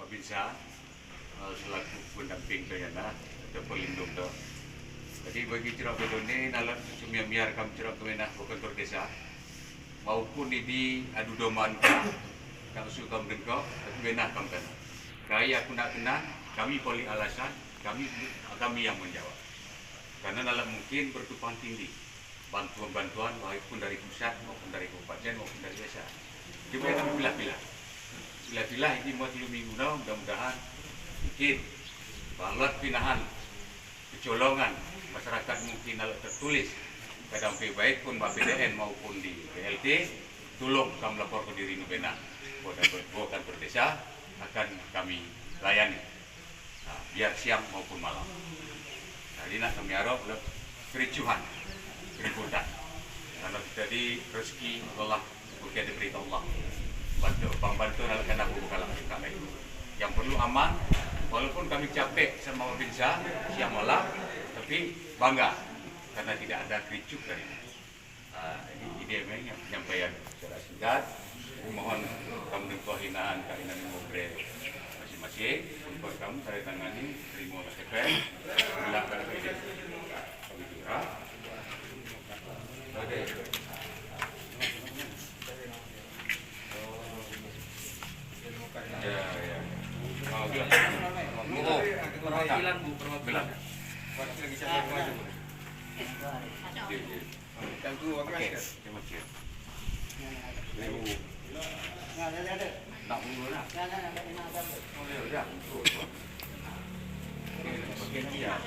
Babinsa selaku pendamping kayana atau pelindung do. Jadi bagi cerok bedone nalar sumiamiar kam cerok kemenah bukan desa maupun di adu doman kam su kam dengko kemenah kam kan. Kaya aku nak kena kami poli alasan kami yang menjawab. Karena nalar mungkin bertumpang tinggi bantuan-bantuan walaupun dari pusat maupun dari kabupaten maupun dari desa. Cuma kami pilih-pilih. Pilih-pilih ini mau 3 minggu now, mudah-mudahan mungkin balat pinahan kecolongan masyarakat mungkin kalau tertulis kadang baik pun BPDN maupun di BLT tolong kami lapor ke diri Nubena bukan berdesa akan kami layani biar siang maupun malam. Jadi nak kami harap kericuhan keributan karena tadi rezeki Allah bukan diberi Allah bantu karena bukan kami yang perlu aman walaupun kami capek sama Babinsa siang malam tapi bangga karena tidak ada kericuk dari ini ide yang penyampaian secara singkat. Mohon kamu dengan hinaan ngobrol masing-masing untuk kamu saya tangani terima kasih silakan ide kami juga perwakilan Bu, perwakilan. Nak dulu nak.